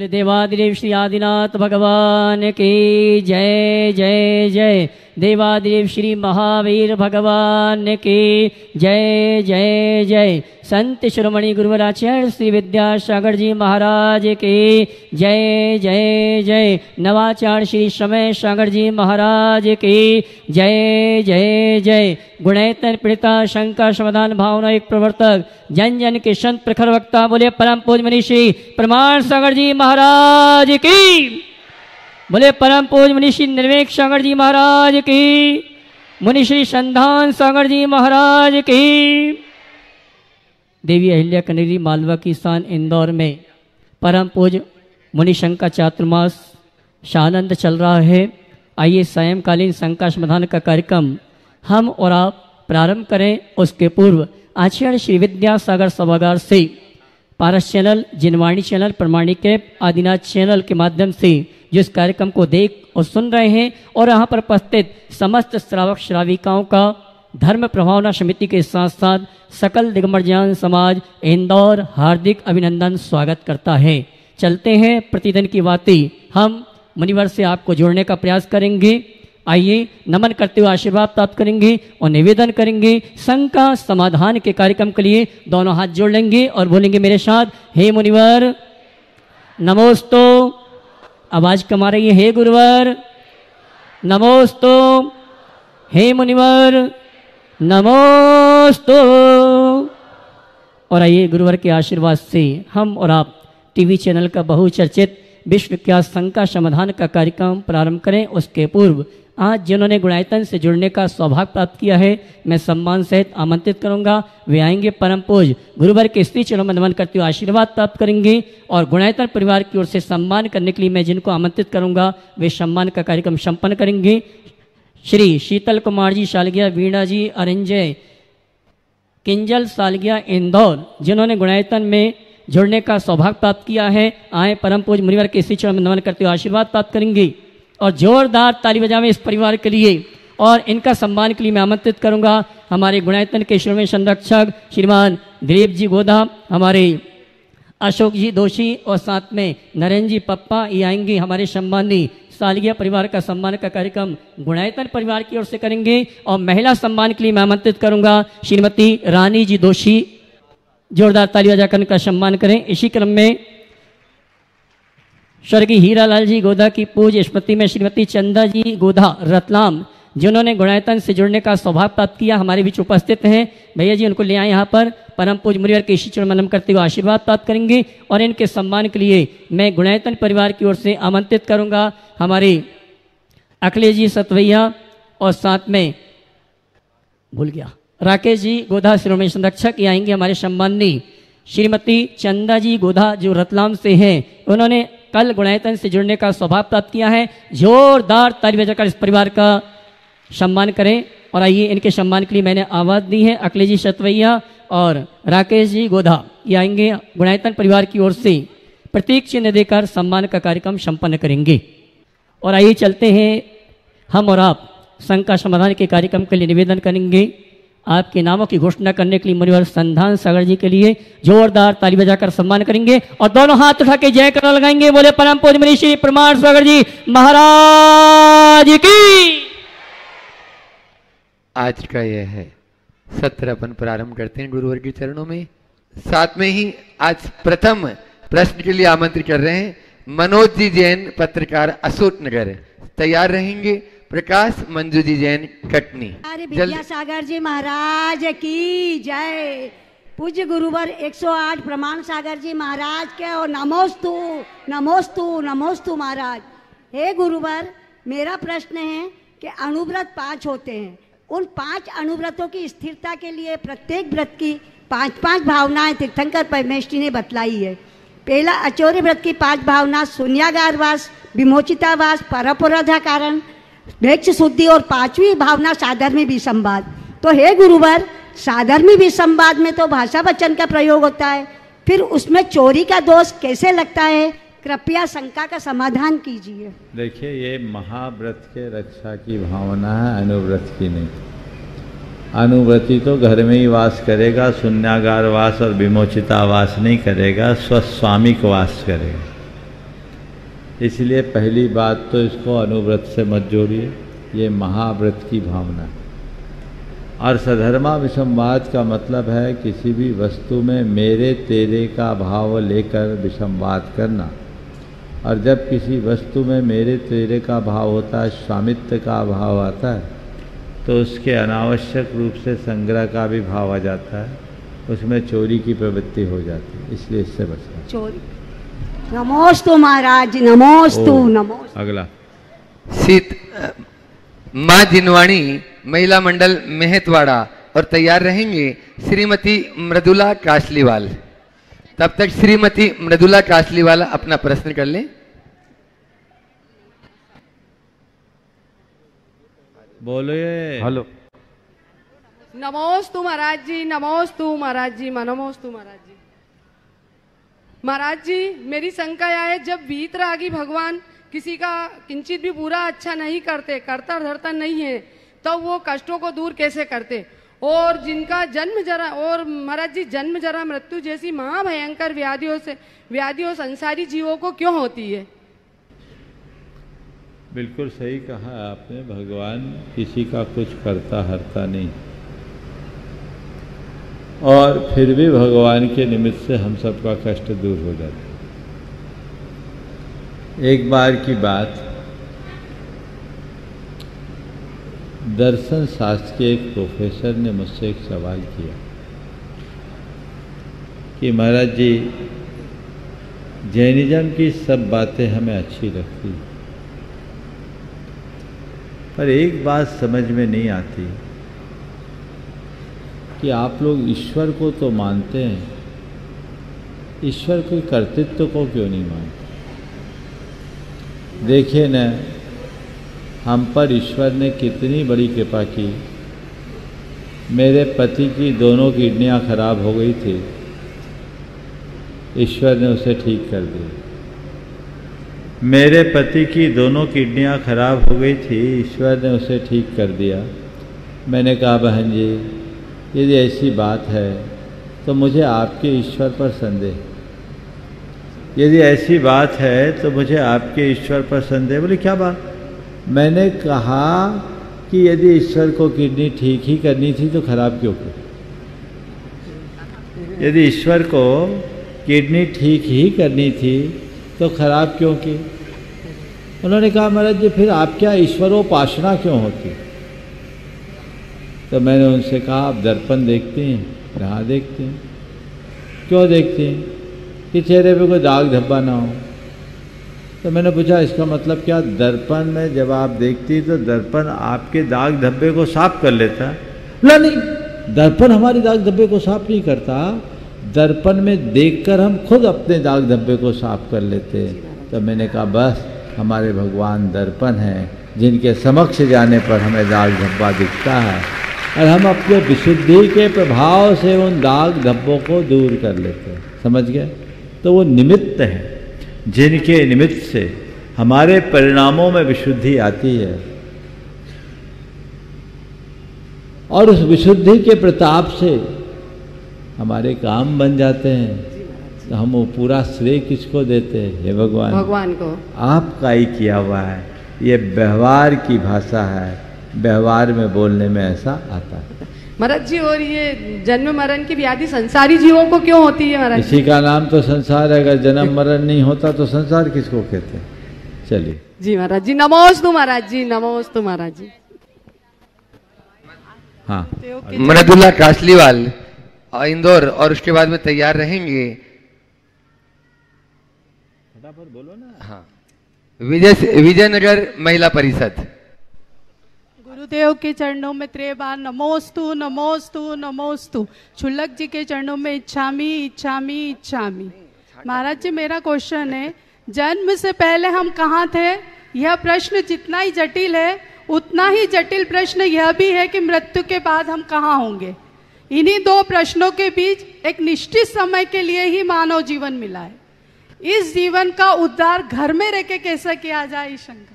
बोले देवादिदेव श्री आदिनाथ भगवान की जय जय जय। देवादिदेव श्री महावीर भगवान की जय जय जय। संत शिरोमणि गुरुवराचार्य श्री विद्यासागर जी महाराज की जय जय जय। नवाचार्य श्री समय सागर जी महाराज की जय जय जय। गुणैतन पीड़िता शंका समाधान भावना एक प्रवर्तक जन जन के संत प्रखर वक्ता बोले परम पूज्य मुनि श्री प्रमाण सागर जी महाराज की। बोले परम पूज्य मुनि श्री निर्वेक सागर जी महाराज की। मुनि श्री संधान सागर जी महाराज की। देवी अहिल्या कनेरी मालवा की स्थान इंदौर में परम पूज्य मुनि शंका चातुर्मास शानंद चल रहा है। आइए सायंकालीन शंका समाधान का कार्यक्रम हम और आप प्रारंभ करें। उसके पूर्व आचार्य श्री विद्यासागर सभागार से पारस चैनल, जिनवाणी चैनल, प्रमाणिक ऐप, आदिनाथ चैनल के माध्यम से जिस कार्यक्रम को देख और सुन रहे हैं और यहाँ पर उपस्थित समस्त श्रावक श्राविकाओं का धर्म प्रभावना समिति के साथ साथ सकल दिगंबर ज्ञान समाज इंदौर हार्दिक अभिनंदन स्वागत करता है। चलते हैं प्रतिदिन की बातें हम मुनिवर से आपको जोड़ने का प्रयास करेंगे। आइए नमन करते हुए आशीर्वाद प्राप्त करेंगे और निवेदन करेंगे शंका समाधान के कार्यक्रम के लिए दोनों हाथ जोड़ लेंगे और बोलेंगे मेरे साथ, हे मुनिवर नमोस्तु। आवाज कमा रही है, हे गुरुवर नमोस्तु, हे मुनिवर नमोस्तु। और आइए गुरुवर के आशीर्वाद से हम और आप टीवी चैनल का बहुचर्चित विश्वविख्यात शंका समाधान का कार्यक्रम प्रारंभ करें। उसके पूर्व आज जिन्होंने गुणायतन से जुड़ने का सौभाग्य प्राप्त किया है मैं सम्मान सहित आमंत्रित करूंगा। वे आएंगे परम पूज्य गुरुवर के स्त्री चरणों में नमन करते हुए आशीर्वाद प्राप्त करेंगे और गुणायतन परिवार की ओर से सम्मान करने के लिए मैं जिनको आमंत्रित करूंगा वे सम्मान का कार्यक्रम संपन्न करेंगे। श्री शीतल कुमार जी सालगिया, वीणा जी अरिंजय, किंजल सालगिया इंदौर, जिन्होंने गुणायतन में जुड़ने का सौभाग्य प्राप्त किया है, आए परम पूज्य मुनिवर के स्त्री चरणों में नमन करते हुए आशीर्वाद प्राप्त करेंगे और जोरदार ताली बजावें इस परिवार के लिए। और इनका सम्मान के लिए मैं आमंत्रित करूंगा हमारे गुणायतन के श्रोमणी संरक्षक श्रीमान दिलीप जी गोधा, हमारे अशोक जी दोषी और साथ में नरेंद्र जी पप्पा, ये आएंगे हमारे सम्मानी सालगिया परिवार का सम्मान का कार्यक्रम गुणायतन परिवार की ओर से करेंगे। और महिला सम्मान के लिए मैं आमंत्रित करूंगा श्रीमती रानी जी दोषी, जोरदार ताली बजाकर उनका सम्मान करें। इसी क्रम में स्वर्गीय हीरालाल जी गोधा की पूज्य स्मृति में श्रीमती चंदा जी गोधा रतलाम, जिन्होंने गुणायतन से जुड़ने का सौभाग्य प्राप्त किया, हमारे बीच उपस्थित हैं। भैया जी उनको ले आए यहाँ पर, परम पूज्य मुनिवर के इसी चरण में नमन करते हुए आशीर्वाद प्राप्त करेंगे। और इनके सम्मान के लिए मैं गुणायतन परिवार की ओर से आमंत्रित करूंगा हमारे अखिलेश जी सतवैया और साथ में भूल गया राकेश जी गोधा शिरोमणि संरक्षक, ये आएंगे हमारे सम्माननीय श्रीमती चंदा जी गोधा जो रतलाम से हैं। उन्होंने कल गुणायतन से जुड़ने का सौभाग्य प्राप्त किया है। जोरदार ताली बजाकर इस परिवार का सम्मान करें। और आइए इनके सम्मान के लिए मैंने आवाज दी है अखिलेश जी सतवैया और राकेश जी गोधा, ये आएंगे गुणायतन परिवार की ओर से प्रतीक चिन्ह देकर सम्मान का कार्यक्रम संपन्न करेंगे। और आइए चलते हैं हम और आप शंका समाधान के कार्यक्रम के लिए निवेदन करेंगे। आपके नामों की घोषणा करने के लिए मुनिवर संधान सागर जी के लिए जोरदार ताली बजाकर सम्मान करेंगे और दोनों हाथ उठा के जय करा लगाएंगे। बोले परम पूज्य मुनि श्री प्रमाण सागर जी महाराज की। आज का यह है सत्र अपन प्रारंभ करते हैं गुरुवर के चरणों में। साथ में ही आज प्रथम प्रश्न के लिए आमंत्रित कर रहे हैं मनोज जी जैन, पत्रकार अशोक नगर, तैयार रहेंगे। प्रकाश मंजू जी जैन, कटनी। अरे विद्यासागर जी महाराज की जय। पूज्य गुरुवर 108 प्रमाण सागर जी महाराज के और नमोस्तु नमोस्तु नमोस्तु महाराज। हे गुरुवर, मेरा प्रश्न है कि अनुव्रत 5 होते हैं, उन 5 अनुव्रतों की स्थिरता के लिए प्रत्येक व्रत की 5-5 भावनाएं तीर्थंकर परमेष्ठी ने बतलाई है। पहला अचौर्य व्रत की 5 भावना शून्यागारवास, विमोचितावास, परपुराधा कारण, भेक्ष शुद्धि और 5वीं भावना साधर्मी विसंवाद। तो हे गुरुवर, साधर्मी विसंवाद में तो भाषा वचन का प्रयोग होता है, फिर उसमें चोरी का दोष कैसे लगता है? कृपया शंका का समाधान कीजिए। देखिए, ये महाव्रत के रक्षा की भावना है, अनुव्रत की नहीं। अनुव्रती तो घर में ही वास करेगा, शून्यागार वास और विमोचितावास नहीं करेगा, स्वस्वामी को वास करेगा। इसलिए पहली बात तो इसको अनुव्रत से मत जोड़िए, ये महाव्रत की भावना है। और सधर्मा विषमवाद का मतलब है किसी भी वस्तु में मेरे तेरे का भाव लेकर विषमवाद करना। और जब किसी वस्तु में मेरे तेरे का भाव होता है, स्वामित्व का भाव आता है, तो उसके अनावश्यक रूप से संग्रह का भी भाव आ जाता है, उसमें चोरी की प्रवृत्ति हो जाती है। इसलिए इससे बचना। चोरी। नमोस्तु महाराज, नमोस्तु, नमोस्तु। अगला माँ जिनवाणी महिला मंडल मेहतवाड़ा और तैयार रहेंगे श्रीमती मृदुला कासलीवाल। तब तक श्रीमती मृदुला कासलीवाल अपना प्रश्न कर लें। बोलिए। हेलो। नमोस्तु महाराज जी, नमोस्तु महाराज जी, नमोस्तु महाराज जी। महाराज जी, मेरी शंका यह है, जब वीतरागी भगवान किसी का किंचित भी बुरा अच्छा नहीं करते, करता धरता नहीं है, तो वो कष्टों को दूर कैसे करते? और जिनका जन्म जरा, और महाराज जी जन्म जरा मृत्यु जैसी महाभयंकर व्याधियों संसारी जीवों को क्यों होती है? बिल्कुल सही कहा आपने। भगवान किसी का कुछ करता हरता नहीं, और फिर भी भगवान के निमित्त से हम सबका कष्ट दूर हो जाता है। एक बार की बात, दर्शन शास्त्र के एक प्रोफेसर ने मुझसे एक सवाल किया कि महाराज जी, जैनिज्म की सब बातें हमें अच्छी लगती, पर एक बात समझ में नहीं आती कि आप लोग ईश्वर को तो मानते हैं, ईश्वर के कर्तृत्व को क्यों नहीं मानते? देखिए न, हम पर ईश्वर ने कितनी बड़ी कृपा की। मेरे पति की दोनों किडनियां खराब हो गई थी, ईश्वर ने उसे ठीक कर दिया। मेरे पति की दोनों किडनियां खराब हो गई थी, ईश्वर ने उसे ठीक कर दिया। मैंने कहा, बहन जी, यदि ऐसी बात है तो मुझे आपके ईश्वर पर संदेह, यदि ऐसी बात है तो मुझे आपके ईश्वर पर संदेह। बोले, क्या बात? मैंने कहा कि यदि ईश्वर को किडनी ठीक ही करनी थी तो खराब क्यों की? यदि ईश्वर को किडनी ठीक ही करनी थी तो खराब क्यों की? उन्होंने कहा, महाराज जी, फिर आप क्या ईश्वरोपासना क्यों होती? तो मैंने उनसे कहा, आप दर्पण देखते हैं? कहाँ देखते हैं? क्यों देखते हैं? कि चेहरे पे कोई दाग धब्बा ना हो। तो मैंने पूछा, इसका मतलब क्या? दर्पण में जब आप देखती तो दर्पण आपके दाग धब्बे को साफ कर लेता? नहीं, दर्पण हमारे दाग धब्बे को साफ नहीं करता, दर्पण में देखकर हम खुद अपने दाग धब्बे को साफ कर लेते। तो मैंने कहा, बस हमारे भगवान दर्पण हैं, जिनके समक्ष जाने पर हमें दाग धब्बा दिखता है, और हम अपने विशुद्धि के प्रभाव से उन दाग धब्बों को दूर कर लेते हैं। समझ गए? तो वो निमित्त हैं, जिनके निमित्त से हमारे परिणामों में विशुद्धि आती है, और उस विशुद्धि के प्रताप से हमारे काम बन जाते हैं। तो हम वो पूरा श्रेय किसको देते हैं? हे भगवान, भगवान को। आपका ही किया हुआ है। ये व्यवहार की भाषा है, व्यवहार में बोलने में ऐसा आता है। महाराज जी, और ये जन्म मरण की व्याधि संसारी जीवों को क्यों होती है महाराज? इसी का नाम तो संसार है। अगर जन्म मरण नहीं होता तो संसार किसको कहते हैं? चलिए जी महाराज जी, नमोस्तु महाराज जी, नमोस्तु महाराज जी। हाँ, मृदुला कासलीवाल इंदौर, और उसके बाद में तैयार रहेंगे, फटाफट बोलो ना। हाँ, विजयनगर महिला परिषद। गुरुदेव के चरणों में 3 बार नमोस्तु नमोस्तु नमोस्तु। छुल्लक जी के चरणों में इच्छामी इच्छामी इच्छामी। महाराज जी, मेरा क्वेश्चन है, जन्म से पहले हम कहाँ थे? यह प्रश्न जितना ही जटिल है, उतना ही जटिल प्रश्न यह भी है कि मृत्यु के बाद हम कहाँ होंगे। इन्हीं 2 प्रश्नों के बीच एक निश्चित समय के लिए ही मानव जीवन मिला है। इस जीवन का उद्धार घर में रह के कैसे किया जाए? शंकर,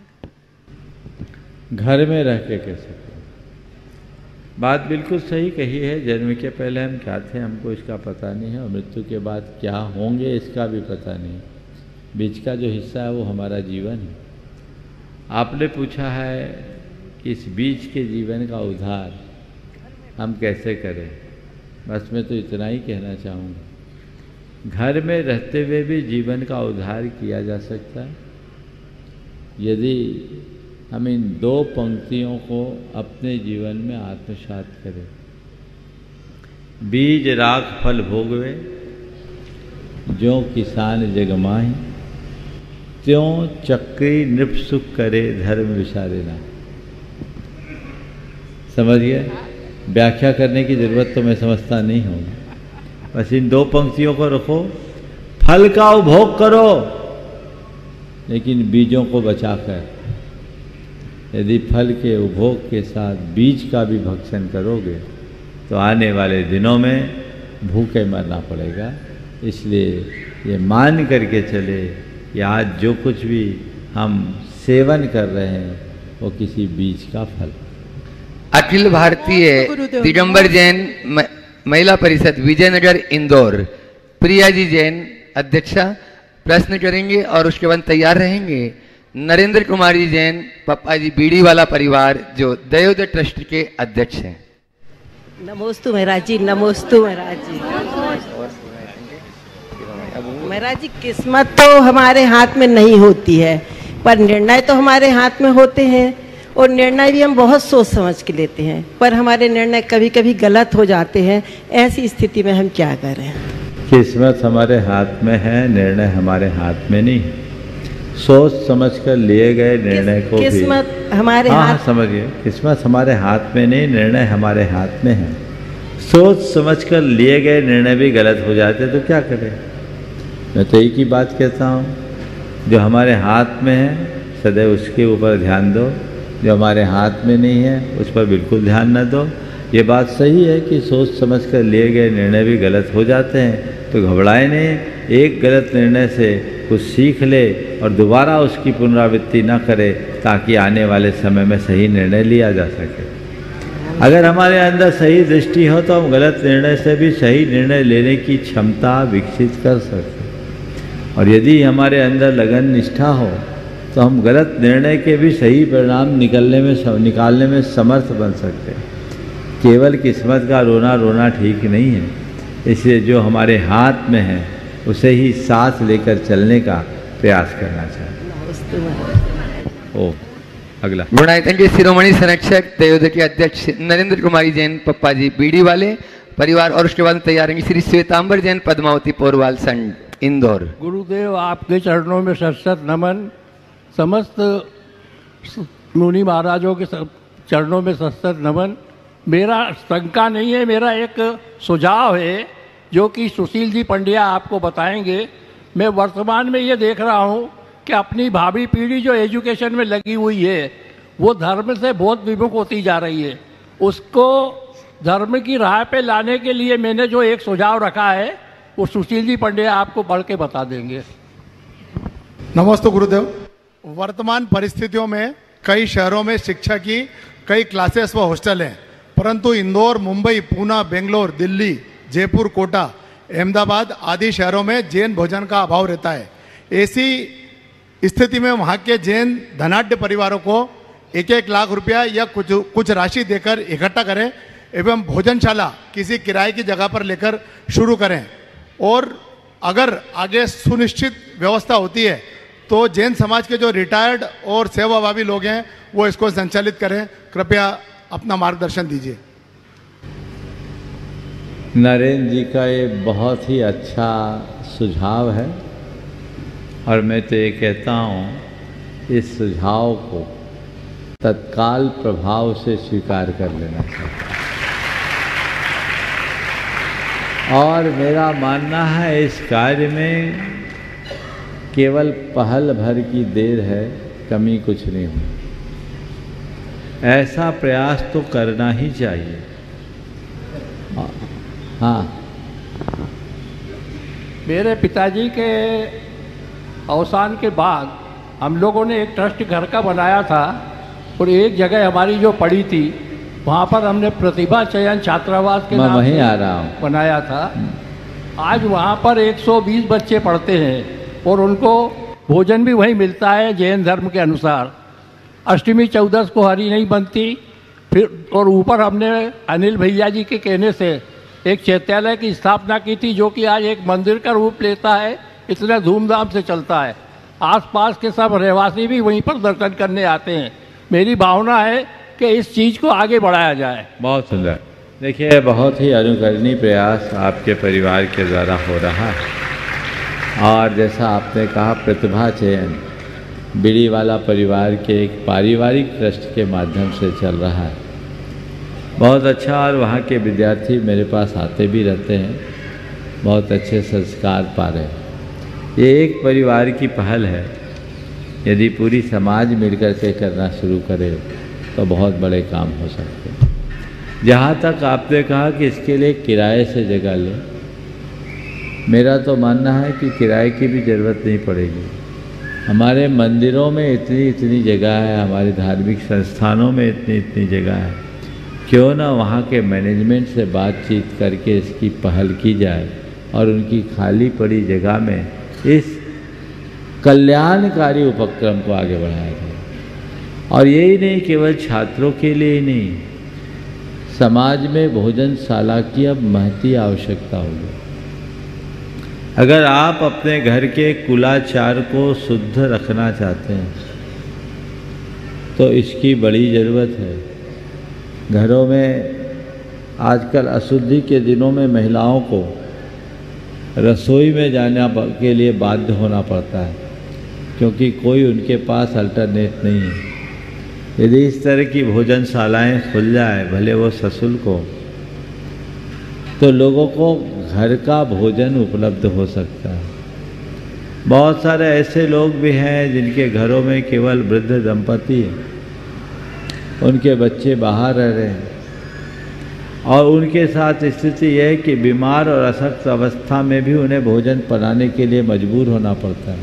घर में रह के कैसे? बात बिल्कुल सही कही है। जन्म के पहले हम क्या थे हमको इसका पता नहीं है, और मृत्यु के बाद क्या होंगे इसका भी पता नहीं। बीज का जो हिस्सा है वो हमारा जीवन है। आपने पूछा है कि इस बीज के जीवन का उद्धार हम कैसे करें। बस मैं तो इतना ही कहना चाहूँगा, घर में रहते हुए भी जीवन का उद्धार किया जा सकता है यदि हम इन 2 पंक्तियों को अपने जीवन में आत्मसात करें। बीज राख फल भोगवे, जो किसान जगमाही, त्यों चक्री नृप सुख करे धर्म विचारे ना। समझिए, व्याख्या करने की जरूरत तो मैं समझता नहीं हूँ, बस इन 2 पंक्तियों को रखो। फल का उपभोग करो लेकिन बीजों को बचाकर। यदि फल के उपभोग के साथ बीज का भी भक्षण करोगे तो आने वाले दिनों में भूखे मरना पड़ेगा। इसलिए ये मान करके चले कि आज जो कुछ भी हम सेवन कर रहे हैं वो किसी बीज का फल। अखिल भारतीय दिगंबर जैन महिला परिषद विजयनगर इंदौर, प्रिया जी जैन अध्यक्षा प्रश्न करेंगे और उसके बाद तैयार रहेंगे नरेंद्र कुमार जी जैन पप्पा जी बीड़ी वाला परिवार जो दयोदय ट्रस्ट के अध्यक्ष हैं। नमोस्तु महाराज जी, नमोस्तु महाराज जी। महाराज जी, किस्मत तो हमारे हाथ में नहीं होती है पर निर्णय तो हमारे हाथ में होते हैं, और निर्णय भी हम बहुत सोच समझ के लेते हैं, पर हमारे निर्णय कभी कभी गलत हो जाते हैं। ऐसी स्थिति में हम क्या करें? किस्मत हमारे हाथ में है, निर्णय हमारे हाथ में नहीं। सोच समझ कर लिए गए निर्णय को किस्मत हमारे हाथ, समझिए, किस्मत हमारे हाथ में नहीं, निर्णय हमारे हाथ में है। सोच समझ कर लिए गए निर्णय भी गलत हो जाते तो क्या करें? मैं तो एक ही बात कहता हूँ, जो हमारे हाथ में है सदैव उसके ऊपर ध्यान दो, जो हमारे हाथ में नहीं है उस पर बिल्कुल ध्यान न दो। ये बात सही है कि सोच समझ कर लिए गए निर्णय भी गलत हो जाते हैं, तो घबराए नहीं। एक गलत निर्णय से कुछ सीख ले और दोबारा उसकी पुनरावृत्ति न करे, ताकि आने वाले समय में सही निर्णय लिया जा सके। अगर हमारे अंदर सही दृष्टि हो तो हम गलत निर्णय से भी सही निर्णय लेने की क्षमता विकसित कर सकते हैं, और यदि हमारे अंदर लगन निष्ठा हो तो हम गलत निर्णय के भी सही परिणाम निकालने में समर्थ बन सकते हैं। केवल किस्मत का रोना रोना ठीक नहीं है, इसलिए जो हमारे हाथ में है उसे ही साथ लेकर चलने का प्रयास करना चाहिए। ओ अगला गुणायतन के शिरोमणि संरक्षक दयोदय के अध्यक्ष नरेंद्र कुमारी जैन पप्पा जी बीड़ी वाले परिवार, और उसके बाद तैयार रहेंगे श्री श्वेतांबर जैन पद्मावती पोरवाल संघ इंदौर। गुरुदेव आपके चरणों में सत नमन, समस्त मुनि महाराजों के चरणों में सत नमन। मेरा शंका नहीं है, मेरा एक सुझाव है जो कि सुशील जी पंड्या आपको बताएंगे। मैं वर्तमान में ये देख रहा हूँ कि अपनी भावी पीढ़ी जो एजुकेशन में लगी हुई है वो धर्म से बहुत विमुख होती जा रही है। उसको धर्म की राह पे लाने के लिए मैंने जो एक सुझाव रखा है वो सुशील जी पंड्या आपको पढ़ के बता देंगे। नमस्ते गुरुदेव। वर्तमान परिस्थितियों में कई शहरों में शिक्षा की कई क्लासेस व हॉस्टल हैं, परंतु इंदौर, मुंबई, पूना, बेंगलोर, दिल्ली, जयपुर, कोटा, अहमदाबाद आदि शहरों में जैन भोजन का अभाव रहता है। ऐसी स्थिति में वहाँ के जैन धनाढ्य परिवारों को 1-1 लाख रुपया या कुछ राशि देकर इकट्ठा करें एवं भोजनशाला किसी किराए की जगह पर लेकर शुरू करें, और अगर आगे सुनिश्चित व्यवस्था होती है तो जैन समाज के जो रिटायर्ड और सेवाभावी लोग हैं वो इसको संचालित करें। कृपया अपना मार्गदर्शन दीजिए। नरेंद्र जी का ये बहुत ही अच्छा सुझाव है, और मैं तो ये कहता हूँ इस सुझाव को तत्काल प्रभाव से स्वीकार कर लेना चाहिए। और मेरा मानना है इस कार्य में केवल पहल भर की देर है, कमी कुछ नहीं हुई। ऐसा प्रयास तो करना ही चाहिए। हाँ, मेरे पिताजी के अवसान के बाद हम लोगों ने एक ट्रस्ट घर का बनाया था, और एक जगह हमारी जो पड़ी थी वहाँ पर हमने प्रतिभा चयन छात्रावास के नाम वहीं से आ रहा हूँ बनाया था। आज वहाँ पर 120 बच्चे पढ़ते हैं और उनको भोजन भी वहीं मिलता है जैन धर्म के अनुसार। अष्टमी चौदस को हरी नहीं बनती। फिर और ऊपर हमने अनिल भैया जी के कहने से एक चैत्यालय की स्थापना की थी, जो कि आज एक मंदिर का रूप लेता है, इतना धूमधाम से चलता है। आसपास के सब रहवासी भी वहीं पर दर्शन करने आते हैं। मेरी भावना है कि इस चीज़ को आगे बढ़ाया जाए। बहुत सुंदर। देखिए, बहुत ही अनुकरणीय प्रयास आपके परिवार के द्वारा हो रहा है। और जैसा आपने कहा, प्रतिभा चयन बीड़ीवाला परिवार के एक पारिवारिक ट्रस्ट के माध्यम से चल रहा है। बहुत अच्छा। और वहाँ के विद्यार्थी मेरे पास आते भी रहते हैं, बहुत अच्छे संस्कार पा रहे हैं। ये एक परिवार की पहल है। यदि पूरी समाज मिलकर के करना शुरू करे तो बहुत बड़े काम हो सकते हैं। जहाँ तक आपने कहा कि इसके लिए किराए से जगह ले, मेरा तो मानना है कि किराए की भी ज़रूरत नहीं पड़ेगी। हमारे मंदिरों में इतनी इतनी जगह है, हमारे धार्मिक संस्थानों में इतनी इतनी जगह है, क्यों ना वहाँ के मैनेजमेंट से बातचीत करके इसकी पहल की जाए और उनकी खाली पड़ी जगह में इस कल्याणकारी उपक्रम को आगे बढ़ाया जाए। और यही नहीं, केवल छात्रों के लिए ही नहीं, समाज में भोजनशाला की अब महती आवश्यकता होगी। अगर आप अपने घर के कुलाचार को शुद्ध रखना चाहते हैं तो इसकी बड़ी ज़रूरत है। घरों में आजकल अशुद्धि के दिनों में महिलाओं को रसोई में जाने के लिए बाध्य होना पड़ता है, क्योंकि कोई उनके पास अल्टरनेट नहीं है। यदि इस तरह की भोजनशालाएं खुल जाए, भले वो सशुल्क हो, तो लोगों को घर का भोजन उपलब्ध हो सकता है। बहुत सारे ऐसे लोग भी हैं जिनके घरों में केवल वृद्ध दंपति हैं, उनके बच्चे बाहर रह रहे हैं और उनके साथ स्थिति यह है कि बीमार और अशक्त अवस्था में भी उन्हें भोजन बनाने के लिए मजबूर होना पड़ता है।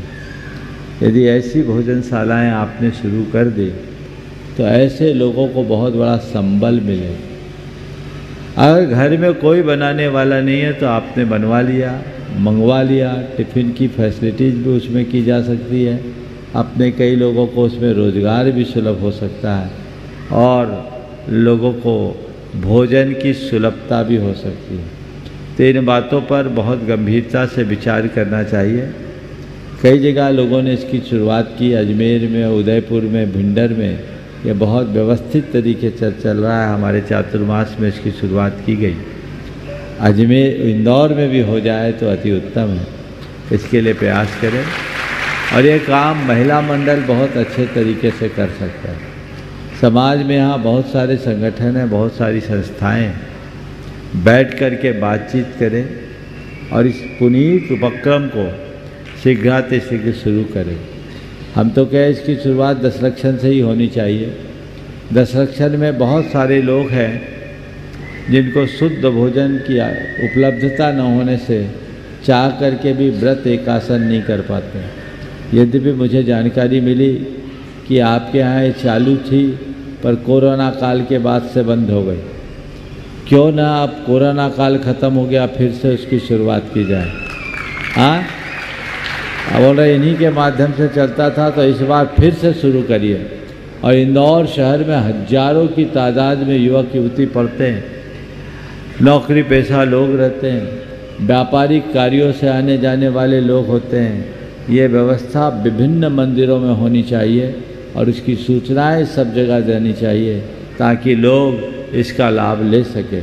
यदि ऐसी भोजनशालाएं आपने शुरू कर दी तो ऐसे लोगों को बहुत बड़ा संबल मिलेगा। अगर घर में कोई बनाने वाला नहीं है तो आपने बनवा लिया, मंगवा लिया। टिफ़िन की फैसिलिटीज़ भी उसमें की जा सकती है। अपने कई लोगों को उसमें रोज़गार भी सुलभ हो सकता है और लोगों को भोजन की सुलभता भी हो सकती है। तो इन बातों पर बहुत गंभीरता से विचार करना चाहिए। कई जगह लोगों ने इसकी शुरुआत की, अजमेर में, उदयपुर में, भिंडर में। ये बहुत व्यवस्थित तरीके से चल रहा है। हमारे चातुर्मास में इसकी शुरुआत की गई। अजमेर, इंदौर में भी हो जाए तो अति उत्तम है। इसके लिए प्रयास करें और ये काम महिला मंडल बहुत अच्छे तरीके से कर सकता है। समाज में यहाँ बहुत सारे संगठन हैं, बहुत सारी संस्थाएं हैं। बैठ कर के बातचीत करें और इस पुनीत उपक्रम को शीघ्रातिशीघ्र शुरू करें। हम तो कहें इसकी शुरुआत दशलक्षण से ही होनी चाहिए। दशलक्षण में बहुत सारे लोग हैं जिनको शुद्ध भोजन की उपलब्धता न होने से चाह करके भी व्रत एकासन नहीं कर पाते। यद्यपि मुझे जानकारी मिली कि आपके यहाँ ये चालू थी पर कोरोना काल के बाद से बंद हो गई। क्यों ना अब कोरोना काल ख़त्म हो गया फिर से उसकी शुरुआत की जाए। हाँ, अब बोल रहे इन्हीं के माध्यम से चलता था तो इस बार फिर से शुरू करिए। और इंदौर शहर में हजारों की तादाद में युवक युवती पढ़ते हैं, नौकरी पेशा लोग रहते हैं, व्यापारिक कार्यों से आने जाने वाले लोग होते हैं। ये व्यवस्था विभिन्न मंदिरों में होनी चाहिए और इसकी सूचनाएं सब जगह देनी चाहिए ताकि लोग इसका लाभ ले सके।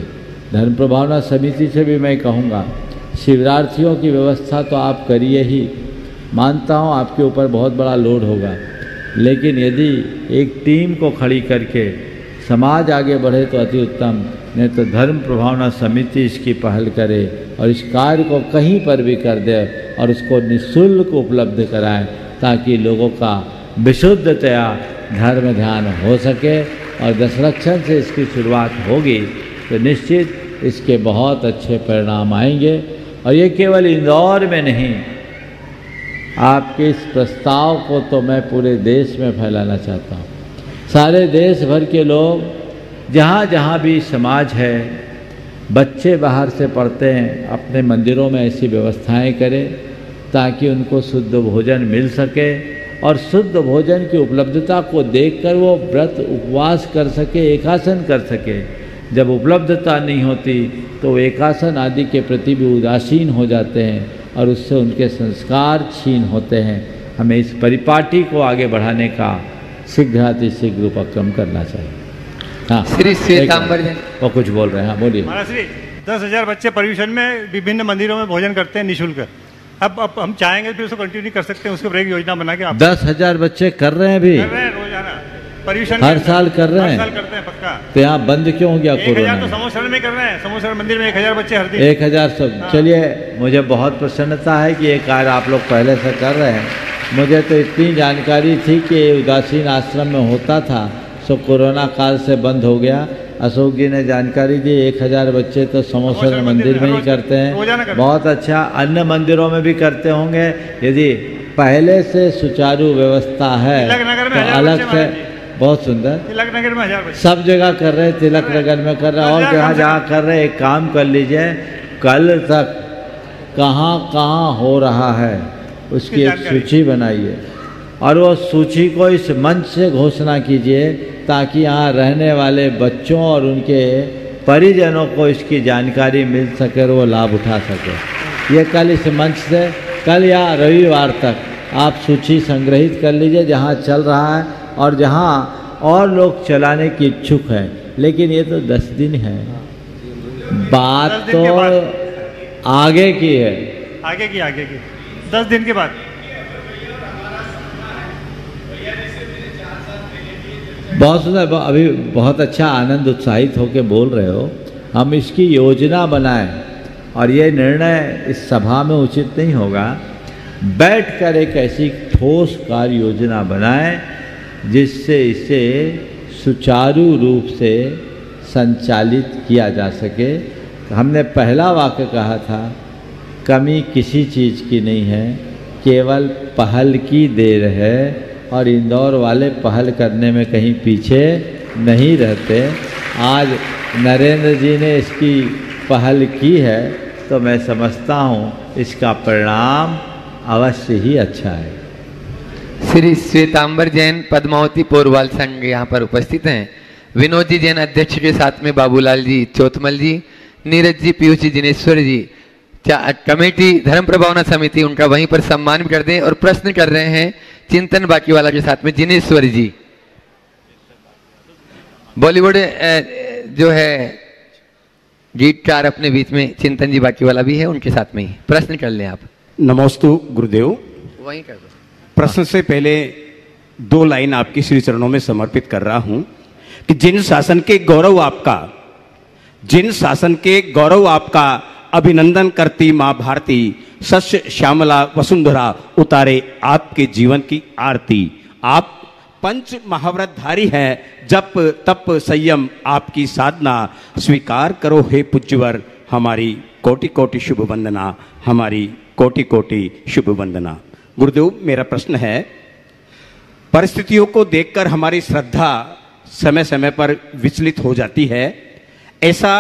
धर्म प्रभावना समिति से भी मैं कहूँगा, शिवरार्थियों की व्यवस्था तो आप करिए ही। मानता हूँ आपके ऊपर बहुत बड़ा लोड होगा, लेकिन यदि एक टीम को खड़ी करके समाज आगे बढ़े तो अति उत्तम। नहीं तो धर्म प्रभावना समिति इसकी पहल करे और इस कार्य को कहीं पर भी कर दे और उसको निःशुल्क उपलब्ध कराएं ताकि लोगों का विशुद्धतया धर्म ध्यान हो सके। और दशलक्षण से इसकी शुरुआत होगी तो निश्चित इसके बहुत अच्छे परिणाम आएंगे। और ये केवल इंदौर में नहीं, आपके इस प्रस्ताव को तो मैं पूरे देश में फैलाना चाहता हूँ। सारे देश भर के लोग जहाँ जहाँ भी समाज है, बच्चे बाहर से पढ़ते हैं, अपने मंदिरों में ऐसी व्यवस्थाएं करें ताकि उनको शुद्ध भोजन मिल सके और शुद्ध भोजन की उपलब्धता को देखकर वो व्रत उपवास कर सके, एकासन कर सके। जब उपलब्धता नहीं होती तो वो एकासन आदि के प्रति भी उदासीन हो जाते हैं और उससे उनके संस्कार छीन होते हैं। हमें इस परिपाटी को आगे बढ़ाने का शीघ्रातिशीघ्र उपक्रम करना चाहिए। हाँ, श्री श्वेतांबर जी वो कुछ बोल रहे हैं। हाँ बोलिए। महाराज श्री 10,000 बच्चे पर्यूषण में विभिन्न मंदिरों में भोजन करते हैं निःशुल्क। अब हम चाहेंगे फिर उसको कंटिन्यू कर सकते हैं, उसके ऊपर एक योजना बना के। 10,000 बच्चे कर रहे हैं अभी, कर रहे हैं रोजाना पर्यूषण, हर साल कर रहे हैं। हर साल करते हैं पक्का। तो यहाँ बंद क्यों हो गया कोरोना? 1,000 तो समोसर में कर रहे हैं, समोसर मंदिर में 1,000 बच्चे हर दिन। 1,000 सब। हाँ। चलिए, मुझे बहुत प्रसन्नता है कि ये कार्य आप लोग पहले से कर रहे हैं। मुझे तो इतनी जानकारी थी कि ये उदासीन आश्रम में होता था, सो कोरोना काल से बंद हो गया। अशोक जी ने जानकारी दी, 1,000 बच्चे तो समोसर मंदिर में ही करते हैं। बहुत अच्छा, अन्य मंदिरों में भी करते होंगे। यदि पहले से सुचारू व्यवस्था है तो अलग से। बहुत सुंदर। तिलक नगर में 1,000 बच्चे सब जगह कर रहे हैं, तिलक नगर में कर रहे हैं, और जहाँ जहाँ कर रहे हैं। एक काम कर लीजिए, कल तक कहाँ कहाँ हो रहा है उसकी एक सूची बनाइए और वो सूची को इस मंच से घोषणा कीजिए ताकि यहाँ रहने वाले बच्चों और उनके परिजनों को इसकी जानकारी मिल सके और वो लाभ उठा सके। ये कल इस मंच से, कल या रविवार तक आप सूची संग्रहित कर लीजिए जहाँ चल रहा है और जहाँ और लोग चलाने की इच्छुक हैं। लेकिन ये तो 10 दिन है, बात तो आगे की है। आगे की 10 दिन के बाद। बहुत सुंदर, अभी बहुत अच्छा आनंद उत्साहित होकर बोल रहे हो। हम इसकी योजना बनाएं और ये निर्णय इस सभा में उचित नहीं होगा। बैठकर एक ऐसी ठोस कार्य योजना बनाएं जिससे इसे सुचारू रूप से संचालित किया जा सके। हमने पहला वाक्य कहा था, कमी किसी चीज़ की नहीं है, केवल पहल की देर है और इंदौर वाले पहल करने में कहीं पीछे नहीं रहते। आज नरेंद्र जी ने इसकी पहल की है तो मैं समझता हूँ इसका परिणाम अवश्य ही अच्छा है। श्री श्वेतांबर जैन पद्मावती पोरवाल संघ यहाँ पर उपस्थित हैं। विनोद जी जैन अध्यक्ष के साथ में बाबूलाल जी चौथमल जी, नीरज जी, पीयूष जी, जिनेश्वर जी, कमेटी धर्म प्रभावना समिति, उनका वहीं पर सम्मान भी कर दें। और प्रश्न कर रहे हैं चिंतन बाकीवाला के साथ में जिनेश्वर जी, बॉलीवुड जो है गीतकार अपने बीच में चिंतन जी बाकीवाला भी है, उनके साथ में ही प्रश्न कर लें आप। नमोस्तु गुरुदेव। वहीं कर दो। प्रश्न से पहले 2 लाइन आपकी श्री चरणों में समर्पित कर रहा हूं कि जिन शासन के गौरव आपका अभिनंदन करती माँ भारती, सस्य श्यामला वसुंधरा उतारे आपके जीवन की आरती। आप पंच महाव्रतधारी हैं, जप तप संयम आपकी साधना, स्वीकार करो हे पूज्यवर हमारी कोटि कोटि शुभ वंदना, हमारी कोटि कोटि शुभ वंदना। गुरुदेव, मेरा प्रश्न है, परिस्थितियों को देखकर हमारी श्रद्धा समय समय पर विचलित हो जाती है। ऐसा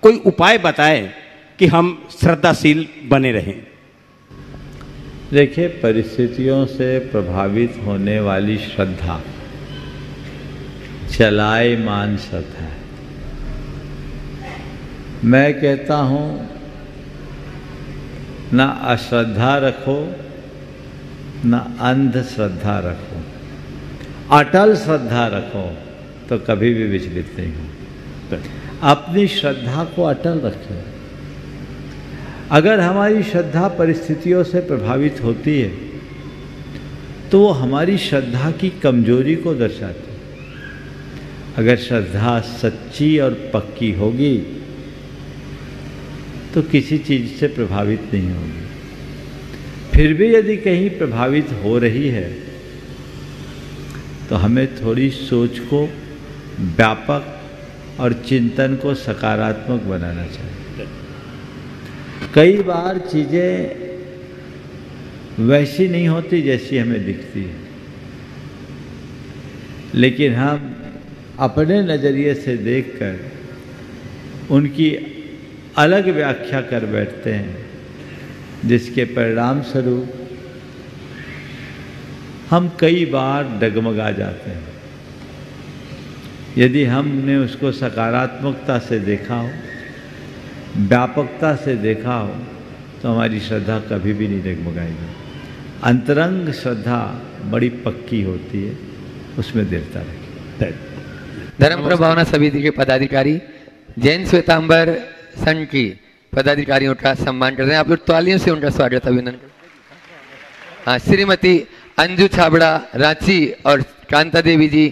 कोई उपाय बताएं कि हम श्रद्धाशील बने रहें। देखिए, परिस्थितियों से प्रभावित होने वाली श्रद्धा चलायमान श्रद्धा है। मैं कहता हूँ ना अश्रद्धा रखो ना अंधश्रद्धा रखो, अटल श्रद्धा रखो तो कभी भी विचलित नहीं हो। अपनी श्रद्धा को अटल रखें। अगर हमारी श्रद्धा परिस्थितियों से प्रभावित होती है तो वो हमारी श्रद्धा की कमजोरी को दर्शाती है। अगर श्रद्धा सच्ची और पक्की होगी तो किसी चीज़ से प्रभावित नहीं होगी। फिर भी यदि कहीं प्रभावित हो रही है तो हमें थोड़ी सोच को व्यापक और चिंतन को सकारात्मक बनाना चाहिए। कई बार चीज़ें वैसी नहीं होती जैसी हमें दिखती है, लेकिन हम अपने नज़रिए से देखकर उनकी अलग व्याख्या कर बैठते हैं, जिसके परिणाम स्वरूप हम कई बार डगमगा जाते हैं। यदि हमने उसको सकारात्मकता से देखा हो, व्यापकता से देखा हो, तो हमारी श्रद्धा कभी भी नहीं डगमगाएगी। अंतरंग श्रद्धा बड़ी पक्की होती है, उसमें दृढ़ता रखें। धर्म प्रभावना समिति के पदाधिकारी जैन श्वेतांबर संघ की पदाधिकारियों का सम्मान कर रहे हैं। आप लोग तालियों से उनका स्वागत अभिनंदन। हाँ, श्रीमती अंजू छाबड़ा रांची और कांता देवी जी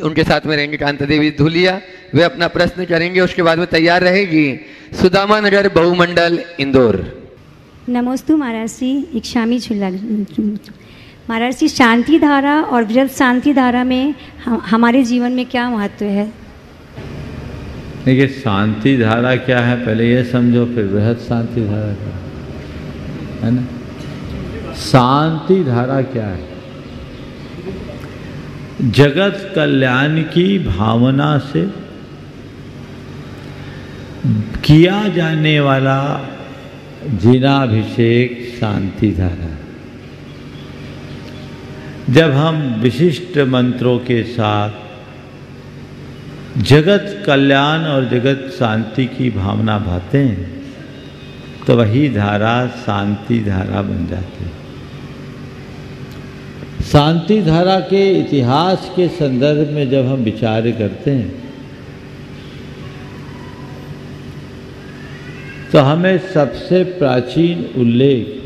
उनके साथ में रहेंगे। कांता देवी धुलिया, वे अपना प्रश्न करेंगे। उसके बाद में तैयार रहेगी सुदामा नगर बहुमंडल इंदौर। नमोस्तु महाराज जी, इक्षामी झुल्ला। महाराज जी, शांति धारा और वृहत शांति धारा में हमारे जीवन में क्या महत्व है? देखिए, शांति धारा क्या है पहले ये समझो, फिर वृहत शांति धारा क्या है ना। शांति धारा क्या है? जगत कल्याण की भावना से किया जाने वाला जिनाभिषेक शांति धारा। जब हम विशिष्ट मंत्रों के साथ जगत कल्याण और जगत शांति की भावना भाते हैं, तो वही धारा शांति धारा बन जाती है। शांति धारा के इतिहास के संदर्भ में जब हम विचार करते हैं, तो हमें सबसे प्राचीन उल्लेख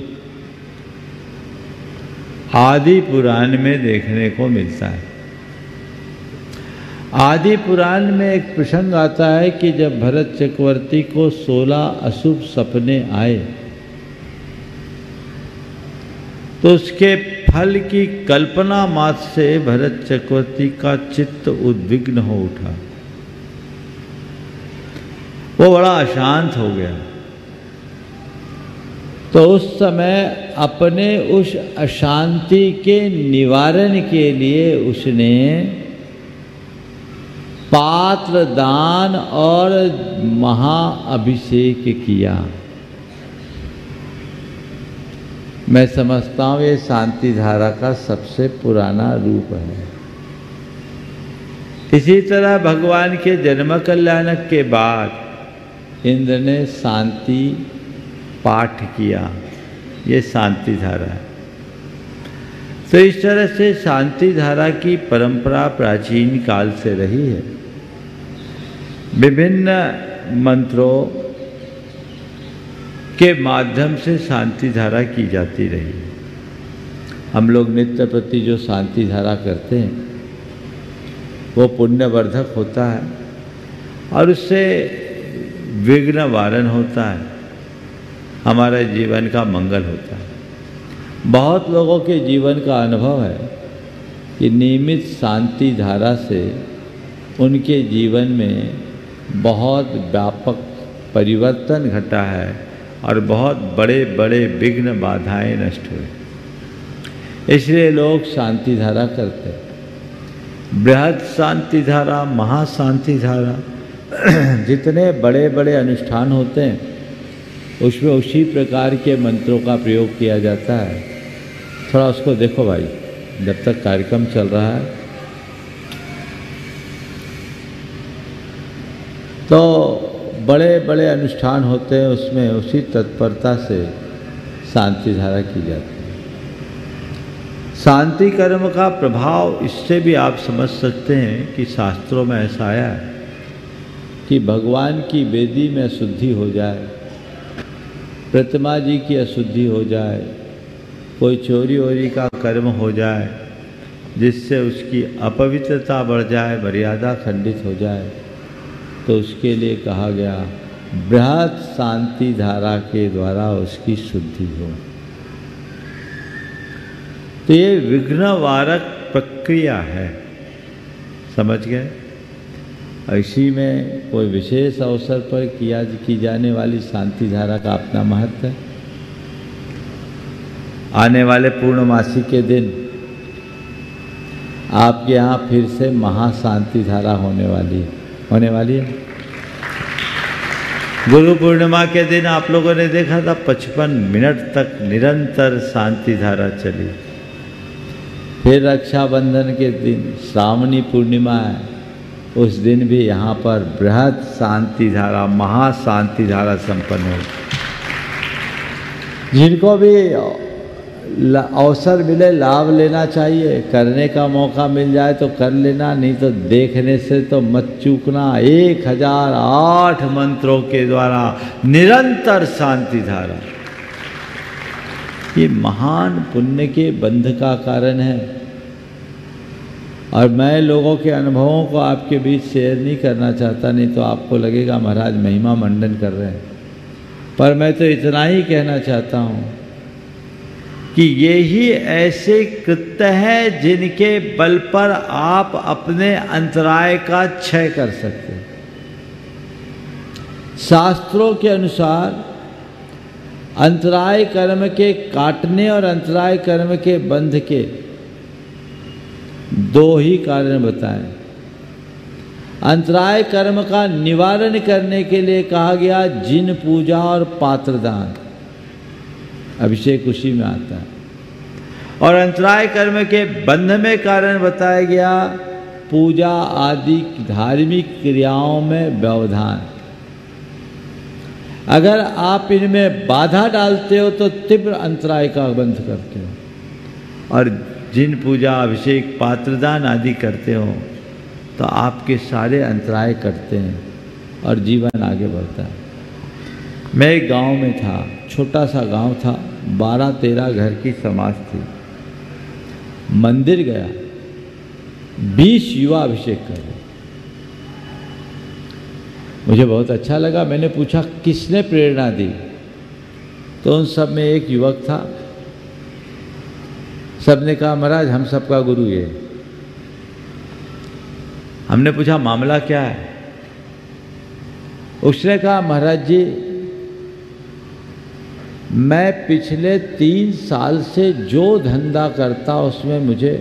आदि पुराण में देखने को मिलता है। आदि पुराण में एक प्रसंग आता है कि जब भरत चक्रवर्ती को 16 अशुभ सपने आए, तो उसके फल की कल्पना मात्र से भरत चक्रवर्ती का चित्त उद्विग्न हो उठा। वो बड़ा अशांत हो गया। तो उस समय अपने उस अशांति के निवारण के लिए उसने पात्र दान और महाअभिषेक किया। मैं समझता हूँ ये शांति धारा का सबसे पुराना रूप है। इसी तरह भगवान के जन्म कल्याणक के बाद इंद्र ने शांति पाठ किया, ये शांति धारा है। तो इस तरह से शांति धारा की परंपरा प्राचीन काल से रही है। विभिन्न मंत्रों के माध्यम से शांति धारा की जाती रही। हम लोग नित्य प्रति जो शांति धारा करते हैं वो पुण्यवर्धक होता है और उससे विघ्न वारण होता है, हमारे जीवन का मंगल होता है। बहुत लोगों के जीवन का अनुभव है कि नियमित शांति धारा से उनके जीवन में बहुत व्यापक परिवर्तन घटा है और बहुत बड़े बड़े विघ्न बाधाएं नष्ट हुए। इसलिए लोग शांति धारा करते हैं। बृहद शांति धारा, महाशांति धारा, जितने बड़े बड़े अनुष्ठान होते हैं उसमें उसी प्रकार के मंत्रों का प्रयोग किया जाता है। थोड़ा उसको देखो भाई, जब तक कार्यक्रम चल रहा है। तो बड़े बड़े अनुष्ठान होते हैं, उसमें उसी तत्परता से शांति धारा की जाती है। शांति कर्म का प्रभाव इससे भी आप समझ सकते हैं कि शास्त्रों में ऐसा आया है कि भगवान की वेदी में अशुद्धि हो जाए, प्रतिमा जी की अशुद्धि हो जाए, कोई चोरी वोरी का कर्म हो जाए जिससे उसकी अपवित्रता बढ़ जाए, मर्यादा खंडित हो जाए, तो उसके लिए कहा गया बृहद शांति धारा के द्वारा उसकी शुद्धि हो। तो ये विघ्नवारक प्रक्रिया है, समझ गए। इसी में कोई विशेष अवसर पर की जाने वाली शांति धारा का अपना महत्व है। आने वाले पूर्णमासी के दिन आपके यहाँ फिर से महाशांति धारा होने वाली है। गुरु पूर्णिमा के दिन आप लोगों ने देखा था 55 मिनट तक निरंतर शांति धारा चली। फिर रक्षाबंधन के दिन श्रावणी पूर्णिमा है, उस दिन भी यहाँ पर बृहद शांति धारा, महाशांति धारा संपन्न हुई। जिनको भी अवसर मिले लाभ लेना चाहिए, करने का मौका मिल जाए तो कर लेना, नहीं तो देखने से तो मत चूकना। 1008 मंत्रों के द्वारा निरंतर शांति धारा, ये महान पुण्य के बंध का कारण है। और मैं लोगों के अनुभवों को आपके बीच शेयर नहीं करना चाहता, नहीं तो आपको लगेगा महाराज महिमा मंडन कर रहे हैं। पर मैं तो इतना ही कहना चाहता हूँ कि यही ऐसे कृत्य है जिनके बल पर आप अपने अंतराय का क्षय कर सकते हैं। शास्त्रों के अनुसार अंतराय कर्म के काटने और अंतराय कर्म के बंध के 2 ही कारण बताएं। अंतराय कर्म का निवारण करने के लिए कहा गया जिन पूजा और पात्रदान, अभिषेक उसी में आता है। और अंतराय कर्म के बंध में कारण बताया गया पूजा आदि धार्मिक क्रियाओं में व्यवधान। अगर आप इनमें बाधा डालते हो तो तीव्र अंतराय का बंध करते हो। और जिन पूजा अभिषेक पात्रदान आदि करते हो तो आपके सारे अंतराय कटते हैं और जीवन आगे बढ़ता है। मैं एक गांव में था, छोटा सा गांव था, 12-13 घर की समाज थी। मंदिर गया, 20 युवा अभिषेक कर रहे। मुझे बहुत अच्छा लगा। मैंने पूछा किसने प्रेरणा दी, तो उन सब में एक युवक था। सबने कहा महाराज हम सबका गुरु ये। हमने पूछा मामला क्या है। उसने कहा महाराज जी मैं पिछले 3 साल से जो धंधा करता उसमें मुझे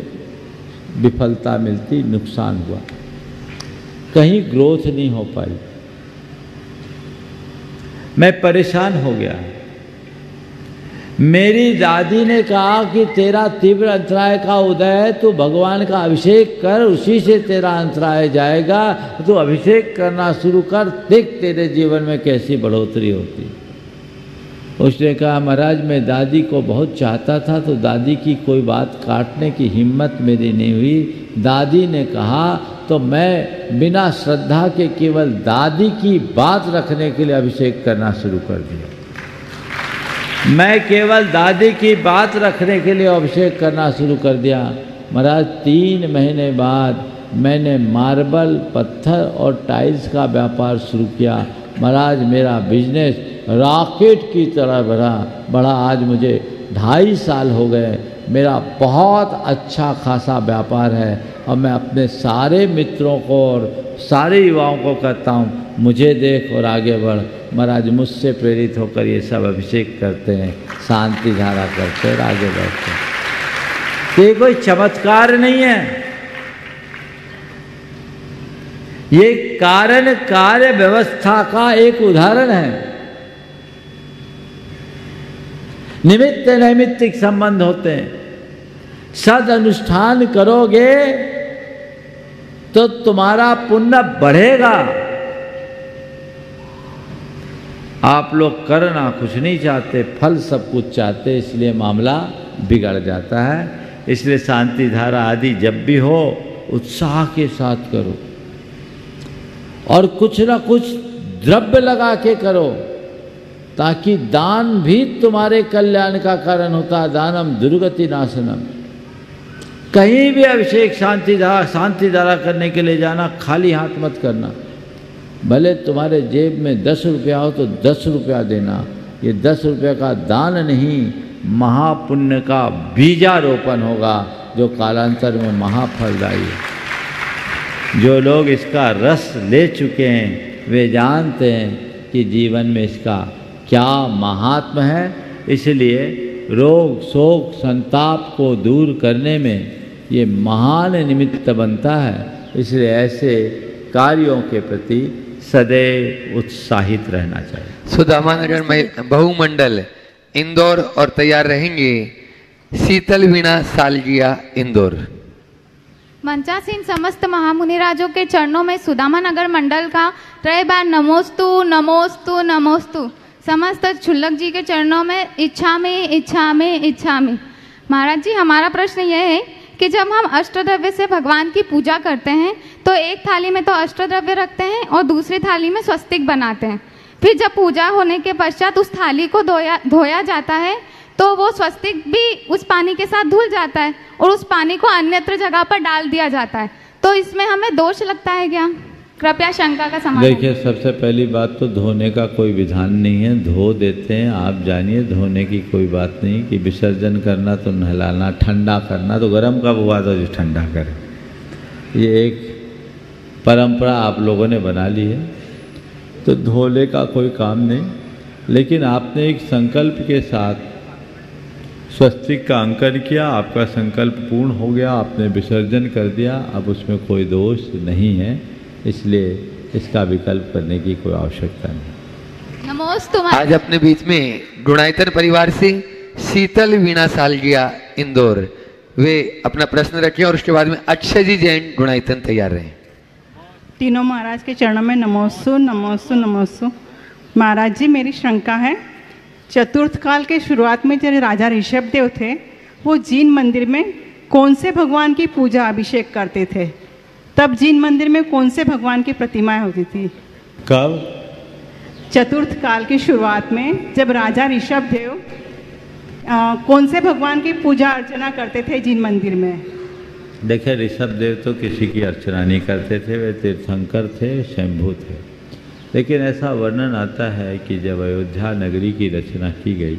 विफलता मिलती, नुकसान हुआ, कहीं ग्रोथ नहीं हो पाई, मैं परेशान हो गया। मेरी दादी ने कहा कि तेरा तीव्र अंतराय का उदय है, तू भगवान का अभिषेक कर, उसी से तेरा अंतराय जाएगा। तू अभिषेक करना शुरू कर, देख तेरे जीवन में कैसी बढ़ोतरी होती। उसने कहा महाराज मैं दादी को बहुत चाहता था, तो दादी की कोई बात काटने की हिम्मत मेरी नहीं हुई। दादी ने कहा तो मैं बिना श्रद्धा के केवल दादी की बात रखने के लिए अभिषेक करना शुरू कर दिया। मैं केवल दादी की बात रखने के लिए अभिषेक करना शुरू कर दिया। महाराज 3 महीने बाद मैंने मार्बल, पत्थर और टाइल्स का व्यापार शुरू किया। महाराज मेरा बिजनेस रॉकेट की तरह बढ़ा। आज मुझे 2.5 साल हो गए। मेरा बहुत अच्छा खासा व्यापार है और मैं अपने सारे मित्रों को और सारे युवाओं को कहता हूँ मुझे देख और आगे बढ़। महाराज मुझसे प्रेरित होकर ये सब अभिषेक करते हैं, शांति धारा करते हैं और आगे बढ़ते हैं। ये कोई चमत्कार नहीं है, ये कारण कार्य व्यवस्था का एक उदाहरण है। निमित्त नैमित्तिक संबंध होते हैं। सद अनुष्ठान करोगे तो तुम्हारा पुण्य बढ़ेगा। आप लोग करना कुछ नहीं चाहते, फल सब कुछ चाहते, इसलिए मामला बिगड़ जाता है। इसलिए शांति धारा आदि जब भी हो उत्साह के साथ करो और कुछ ना कुछ द्रव्य लगा के करो, ताकि दान भी तुम्हारे कल्याण का कारण होता है। दानम दुर्गति नाशनम। कहीं भी अभिषेक शांति धारा करने के लिए जाना, खाली हाथ मत करना। भले तुम्हारे जेब में 10 रुपया हो तो 10 रुपया देना। ये 10 रुपये का दान नहीं, महापुण्य का बीजारोपण होगा जो कालांतर में महाफलदायी है। जो लोग इसका रस ले चुके हैं वे जानते हैं कि जीवन में इसका क्या महात्म है। इसलिए रोग शोक संताप को दूर करने में ये महान निमित्त बनता है। इसलिए ऐसे कार्यों के प्रति सदैव उत्साहित रहना चाहिए। सुदामा नगर बहुमंडल इंदौर और तैयार रहेंगे शीतल वीणा सालगिया इंदौर। मंचासीन समस्त महामुनिराजों के चरणों में सुदामा नगर मंडल का त्रय बार नमोस्तु नमोस्तु नमोस्तु। समस्त क्षुल्लक जी के चरणों में इच्छामि इच्छामि इच्छामि। महाराज जी, हमारा प्रश्न यह है कि जब हम अष्टद्रव्य से भगवान की पूजा करते हैं तो एक थाली में तो अष्टद्रव्य रखते हैं और दूसरी थाली में स्वस्तिक बनाते हैं। फिर जब पूजा होने के पश्चात उस थाली को धोया जाता है तो वो स्वस्तिक भी उस पानी के साथ धुल जाता है और उस पानी को अन्यत्र जगह पर डाल दिया जाता है। तो इसमें हमें दोष लगता है क्या? कृपया शंका का समाधान। देखिए, सबसे पहली बात तो धोने का कोई विधान नहीं है, धो देते हैं। आप जानिए, धोने की कोई बात नहीं कि विसर्जन करना तो नहलाना, ठंडा करना तो गर्म कब हुआ तो जो ठंडा करे। ये एक परंपरा आप लोगों ने बना ली है, तो धोने का कोई काम नहीं। लेकिन आपने एक संकल्प के साथ स्वस्तिक का अंकन किया, आपका संकल्प पूर्ण हो गया, आपने विसर्जन कर दिया, अब उसमें कोई दोष नहीं है, इसलिए इसका विकल्प करने की कोई आवश्यकता नहीं। नमोस्तु। आज अपने बीच में गुणायतन परिवार से शीतल वीणा सालगिया इंदौर, वे अपना प्रश्न रखें और उसके बाद में अक्षय जी जैन गुणायतन तैयार रहे। तीनों महाराज के चरणों में नमोस्तु नमोस्तु नमोस्तु। महाराज जी, मेरी शंका है, चतुर्थ काल के शुरुआत में जब राजा ऋषभ देव थे, वो जीन मंदिर में कौन से भगवान की पूजा अभिषेक करते थे? तब जीन मंदिर में कौन से भगवान की प्रतिमाएं होती थी? कब? चतुर्थ काल की शुरुआत में जब राजा ऋषभ देव कौन से भगवान की पूजा अर्चना करते थे जीन मंदिर में? देखिए, ऋषभ देव तो किसी की अर्चना नहीं करते थे, वे तीर्थंकर थे, शंभु थे। लेकिन ऐसा वर्णन आता है कि जब अयोध्या नगरी की रचना की गई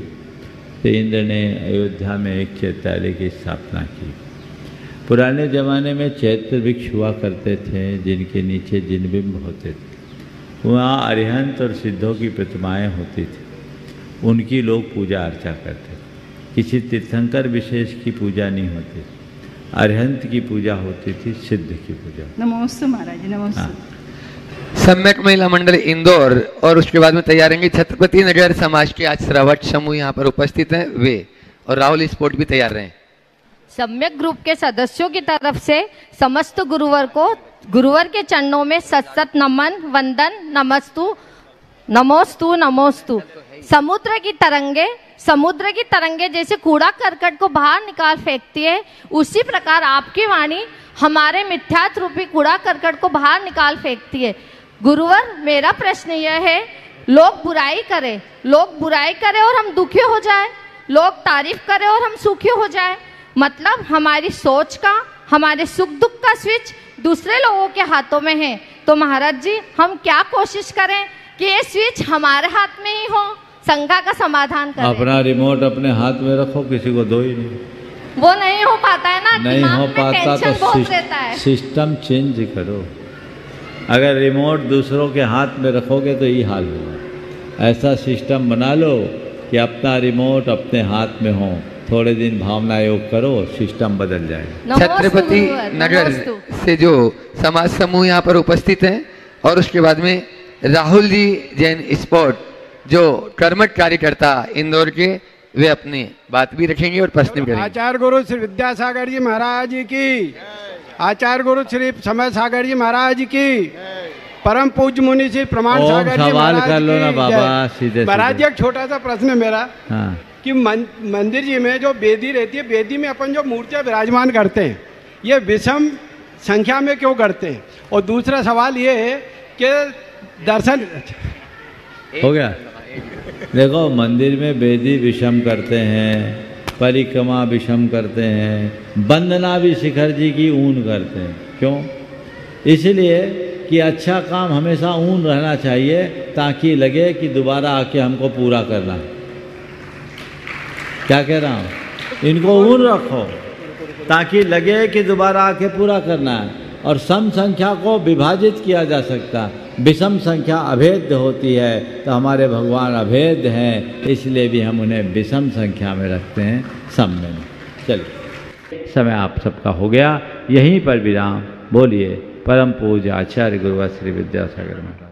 तो इंद्र ने अयोध्या में एक चैत्यालय की स्थापना की। पुराने ज़माने में चैत्र वृक्ष हुआ करते थे जिनके नीचे जिनबिंब होते थे। वहाँ अरिहंत और सिद्धों की प्रतिमाएं होती थी, उनकी लोग पूजा अर्चा करते थे। किसी तीर्थंकर विशेष की पूजा नहीं होती थी, अरिहंत की पूजा होती थी, सिद्ध की पूजा। नमोस्तु महाराज, नमोस्तु। सम्यक महिला मंडल इंदौर और उसके बाद में तैयार रहेंगे छत्रपति नगर समाज के आज श्रवट समूह यहाँ पर उपस्थित हैं, वे और राहुल स्पोर्ट भी तैयार रहे। सम्यक ग्रुप के सदस्यों की तरफ से समस्त गुरुवर को गुरुवर के चरणों में सत नमन वंदन नमस्तु नमोस्तु नमोस्तु। समुद्र की तरंगे जैसे कूड़ा करकट को बाहर निकाल फेंकती है, उसी प्रकार आपकी वाणी हमारे मिथ्यात्व रूपी कूड़ा करकट को बाहर निकाल फेंकती है। गुरुवर, मेरा प्रश्न यह है, लोग बुराई करें और हम दुखी हो जाए, लोग तारीफ करें और हम सुखी हो जाए, मतलब हमारी सोच का, हमारे सुख दुख का स्विच दूसरे लोगों के हाथों में है। तो महाराज जी, हम क्या कोशिश करें कि ये स्विच हमारे हाथ में ही हो, शंका का समाधान करें। अपना रिमोट अपने हाथ में रखो, किसी को दो ही नहीं। वो नहीं हो पाता है ना, नहीं हो पाता तो सिस्टम चेंज करो। अगर रिमोट दूसरों के हाथ में रखोगे तो ये हाल होगा। ऐसा सिस्टम बना लो कि अपना रिमोट अपने हाथ में हो, थोड़े दिन भावना योग करो, सिस्टम बदल जाएगा। छत्रपति नगर से जो समाज समूह यहाँ पर उपस्थित हैं और उसके बाद में राहुल जी जैन स्पोर्ट जो कर्मठ कार्यकर्ता इंदौर के, वे अपनी बात भी रखेंगे और प्रश्न भी करेंगे। आचार्य गुरु श्री विद्यासागर जी महाराज की, आचार्य गुरु श्री समय सागर जी महाराज की, परम पूज्य मुनि श्री प्रमाण सागर जी महाराज कर लो ना बाबा, सीधे महाराज जी। एक छोटा सा प्रश्न है मेरा, हाँ। कि मंदिर जी में जो वेदी रहती है, वेदी में अपन जो मूर्तियां विराजमान करते हैं, ये विषम संख्या में क्यों करते हैं? और दूसरा सवाल ये है कि दर्शन हो गया। देखो, मंदिर में वेदी विषम करते हैं, परिक्रमा विषम करते हैं, वंदना भी शिखर जी की ऊन करते हैं। क्यों? इसलिए कि अच्छा काम हमेशा ऊन रहना चाहिए, ताकि लगे कि दोबारा आके हमको पूरा करना है। क्या कह रहा हूँ? इनको ऊन रखो ताकि लगे कि दोबारा आके पूरा करना है। और सम संख्या को विभाजित किया जा सकता, विषम संख्या अभेद्य होती है, तो हमारे भगवान अभेद्य हैं, इसलिए भी हम उन्हें विषम संख्या में रखते हैं, सम में नहीं। चलिए, समय आप सबका हो गया, यहीं पर विराम। बोलिए परम पूज्य आचार्य गुरुवर श्री विद्यासागर में।